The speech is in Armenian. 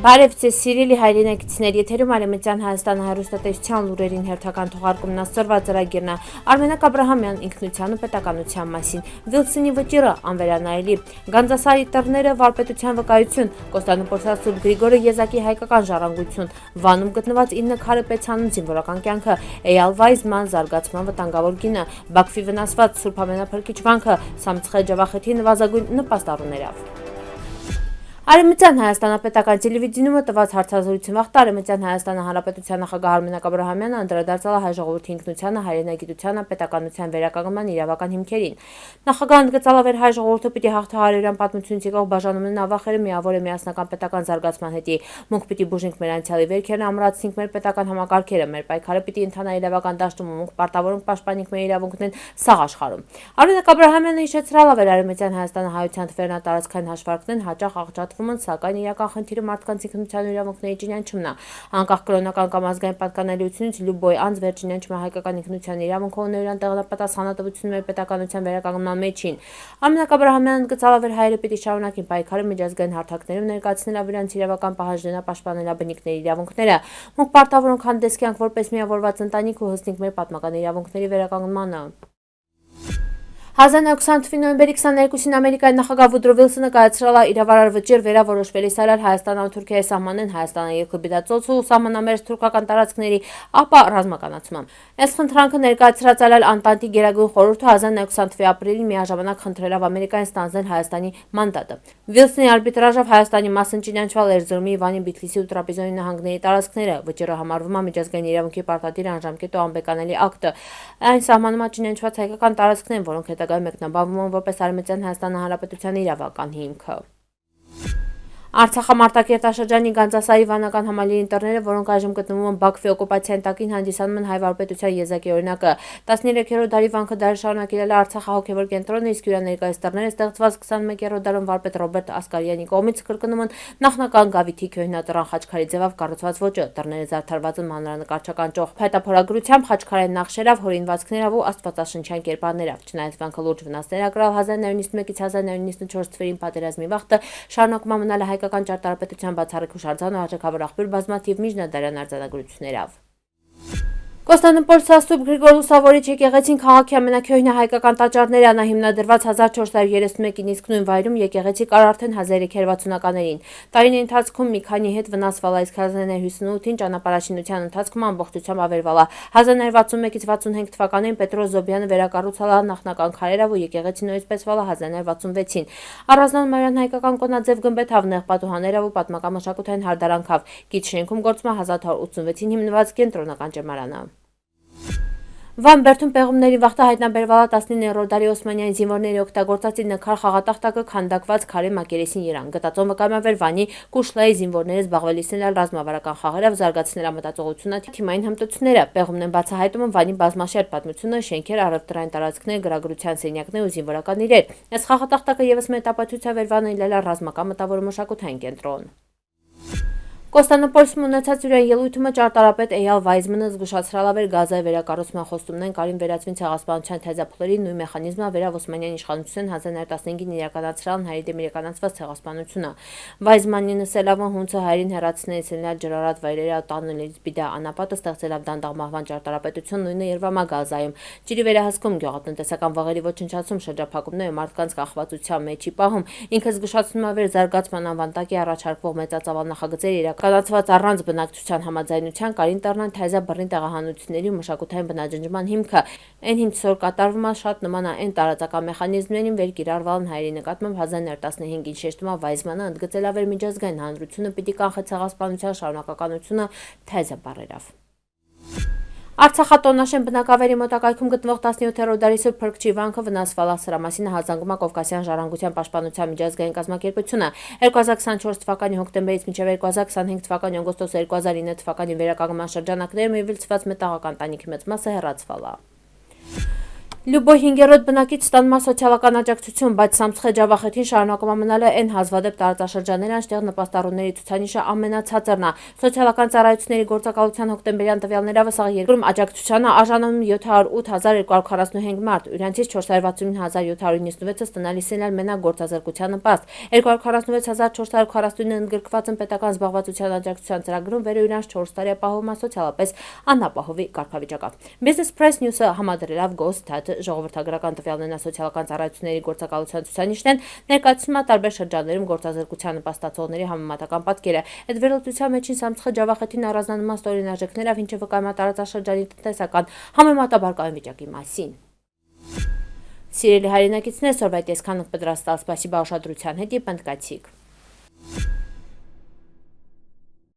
Բարևձեզ սիրելի հայրենակիցներ, եթերում Արևմտյան Հայաստանի հեռուստատեսության լուրերին հերթական թողարկումն ասწրված ծրագիրն է։ Արմենակ Աբրահամյան ինքնության ու պետականության մասին։ Վիլսոնի վճիռը անվերանայելի։ Գանձասարի տռները վարպետության վկայություն։ Կոստանդնուպոլսի Սուրբ Գրիգորը եզակի հայկական ժառանգություն։ Վանում գտնված 9 քարե պետցանուն զինվորական կյանքը։ Էյալ Վայզման զարգացման վտանգավոր գինը։ Բաքվի վնասված Սուրբ Ամենափրկիչ վանքը։ Սամցխե Ջավախեթի նվազագույն նպաստառուներով։ Արևմտյան Հայաստանապետական տելևիզիոնը տված հարցազրույցի վաղ Արևմտյան Հայաստանի Հանրապետության նախագահ Արմենակ Աբրահամյանը անդրադարձել է հայ ժողովրդի ինքնությանը, հայրենագիտությանը, պետականության վերականգնման իրավական հիմքերին։ Նախագահն ընդգծել է, որ հայ ժողովուրդը պիտի հաղթահարերյան պատմությունից եկող բաժանումն ավախերը միավոր է միասնական պետական զարգացման հետի։ Մենք պիտի բուժենք մեր անցյալի վերքերն, ամրացնենք մեր պետական համակարգերը, մեր պայքարը պիտի ընթանա իրավական դաշտում ու մենք պարտավորենք պաշտպանենք մեր իրավունքներն սաղ աշխարհում։ Արմենակ Աբրահամյանը հիշեցրել է, որ Արևմտյան Հայաստանի հայության թվերն տարածքային հաշվարկներն հաճախ աղճատվում են, սակայն իրական խնդիրը մարդկանց ինքնության ու իրավունքների ճանաչումն է։ Անկախ կրոնական կամ ազգային պատկանելիությունից լյուբոյ անձ վերջինանչում է հայկական ինքնության իրավունքը ու նույնիսկ տեղնապատասխանատվություն մեր պետականության վերականգնման մեջին։ Արմենակ Աբրահամյանն ընդգծել է, որ հայերը պիտի շարունակեն պայքարը միջազգային հարթակներում ներկայացնել ավրանց իրավական պահանջներն պաշտպանել բնիկների իրավունքները։ Մենք պարտավոր ենք հանդես գանք որպես միավորված ընտանիք ու հսնենք մեր պատմական իրավունքների վերականգնմանը։ 1920 թվականի նոյեմբերի 22-ին Ամերիկայի նախագահ Վուդրո Վիլսոնը կայացրել է իրավարար վճիռ վերավորոշվելիս արար Հայաստանն ու Թուրքիայի սահմանեն Հայաստանը երկրպետացոց ու սահմանամերձ թուրքական տարածքների ապա ռազմականացումը։ Այս խնդրանքը ներկայացրած այլ Անտանտի Գերագույն խորհուրդը 1920 թվականի ապրիլին միաժամանակ խնդրելով Ամերիկային ստանձնել Հայաստանի մանդատը։ Վիլսոնի արբիտրաժով Հայաստանի մասն ճանաչվել Էրզրումի, Իվանի, Բիթլիսի ու Տրապեզոնի նահանգների տարածքները։ Վճիռը համարվում է միջազգային իրավունքի պարտադիր անժամկետ ու անբեկանելի ակտ։ Այն սահմանում է ճանաչված հայկական տարածքներն, որոնք հետագայում մեկնաբանվում են որպես Արևմտյան Հայաստանի Հանրապետության իրավական հիմք։ Արցախի Մարտակերտաշրջանի Գանձասարի վանական համալիրի տռները, որոնք այժմ գտնվում են Բաքվի օկուպացիայի տակին, հանդիսանում են հայ վարպետության եզակի օրինակը։ 13-րդ դարի վանքը դարի շարունակ ելել է Արցախի հոգևոր կենտրոնը, իսկ հյուրաներկայիս տռները ստեղծված 21-րդ դարում վարպետ Ռոբերտ Ասկարյանի կողմից կրկնում են նախնական գավիթի քյոհինատռան խաչքարի ձևով կառուցված ոճը։ Տռները զարդարված են մանրանկարչական ճոխ փայտափորագրությամբ, խաչքարային նախշերով, հորինվածքներով ու աստվածաշնչյան կերպարներով։ Չնայած վանքը լուրջ վնասներ է կրել 1991-ից 1994 թվերին պատերազմի վաղտը, շարունակում է մնալ հայկական ճարտարապետության բացառիկ հուշարձան ու արժեքավոր աղբյուր բազմաթիվ միջնադարյան արձանագրություններով։ Կոստանդնուպոլսի Սուրբ Գրիգոր Լուսավորիչ եկեղեցին քաղաքի ամենաքյոհինը հայկական տաճարները, նա հիմնադրված 1431-ին, իսկ նույն վայրում եկեղեցի կար արդեն 1360-ականներին։ Տարիների ընթացքում մի քանի հետ վնասվել է, իսկ 1958-ին ճանապարհաշինության ընթացքում ամբողջությամբ ավերվել է։ 1961-ից 65 թվականներին Պետրոս Զոբյանը վերակառուցել է նախնական քարերով ու եկեղեցին նույնիսկ 1966-ին։ Առանձնանում է հայկական կոնաձև գմբեթավ, նեղ պատուհաններով ու պատմական մշակութային հարդարանքով։ Գիծ շենքում գործում է 1886-ին հիմնված կենտրոնական ճեմարանը։ Վան Բերդում պեղումների վաղտը հայտնաբերվել է 19-րդ դարի օսմանյան զինվորների օգտագործած 9 քար խաղատախտակը քանդակված քարե մակերեսին երանգ։ Գտածոն վկայում է, որ Վանի Կուշլայի զինվորները զբաղվելիս են ռազմավարական խաղերով, զարգացնել մտածողությունը, թիմային հմտությունները։ Պեղումներն բացահայտում են Վանի բազմաշերտ պատմությունը, շենքեր, առևտրային տարածքներ, գրագրության սենյակներ ու զինվորական իրեր։ Այս խաղատախտակը եւս մետապացույց է, որ Վանը ելել է ռազմական մտավոր մշակութային կենտրոն։ Կոստանդնուպոլսում ունեցած յուրային ելույթումը ճարտարապետ Էյալ Վայզմանը զգուշացրել է, որ Գազայի վերակառուցման խոստումներն կարին վերածվին ցեղասպանության թեզապլերի նույն մեխանիզմը վերավ Օսմանյան իշխանությունն 1915-ին իրականացրել հայերի դեմ իրականացված ցեղասպանությունը։ Վայզմանն նսելով հունցը հայերին հեռացնելիս ելնալ ջրարատ վայրերը տանելից բիդա անապատը ստեղծելով դանդաղ մահվան ճարտարապետություն նույնը երվամա Գազայում։ Ջրի վերահսկում, գյուղատնտեսական վաղերի ոչնչացում, շրջափակումներ, մարդկանց կախվածության մեջի պահում։ Ինքը զգուշացնում է, որ զարգացման անվանտակի առաջարկվող մեծածավալ նախագծերը կանացված առանց բնակչության համաձայնության կարին դառնան թայզա բռնի տեղահանությունների ու մշակութային բնաջնջման հիմքը։ Այն ինչ որ կատարվում է շատ նման է այն տարածական մեխանիզմներին, որ կիրառվել են հայերի նկատմամբ 1915-ին շեշտում է Վայզմանը, ընդգծել է, որ միջազգային հանրությունը պիտի կանխի ցեղասպանության շարունակականությունը թայզա բառերով։ Արցախատոնաշեն բնակավայրի մոտակայքում գտնվող 17-րդ դարի Սուրբ Փրկչի վանքը վնասվել է, սրա մասին հազանգում է Կովկասյան ժառանգության պաշտպանության միջազգային կազմակերպությունը։ 2024 թվականի հոկտեմբերից մինչև 2025 թվականի օգոստոս 2009 թվականի վերականգնման շրջանակներում իվիլցված մետաղական տանիքի մեծ մասը հեռացվել է։ Լյուբո 5-րդ բնակիչ ստանում է սոցիալական աջակցություն, բայց Սամցխե Ջավախեթին շարունակում է մնալը այն հազվադեպ տարածաշրջաններ, այնտեղ նպաստառուների ցուցանիշը ամենացածրն է։ Սոցիալական ծառայությունների գործակալության հոկտեմբերյան տվյալներով սա երկրում աջակցությանը արժանանում 708,245 մարդ, իրենցից 469,796-ը տնալիսին էլ մենակ գործազրկության նպաստ, 246,449-ը ընդգրկված են պետական զբաղվածության աջակցության ծրագրում, վերը իրանց 4 տարի ապահովում է սոցիալապես անապահովի կարգավիճակով։ Business Press News-ը համադրելով Ghost ժողովրդագրական տվյալներն սոցիալական ծառայությունների գործակալության ցուցանիշն են, ներկայացնում է տարբեր շրջաններում գործազրկության նպաստացողների համեմատական պատկերը։ Այդ վերլուծության մեջին Սամցխե Ջավախեթին առանձնանում է ստորին արժեքներով, ինչը վկայում է տարածաշրջանի տնտեսական համեմատաբար կայուն վիճակի մասին։ Սիրելի հայրենակիցներ, սորվայտ այսքանը պատրաստած, սպասիբա ուշադրության հետ, պնդկացիք։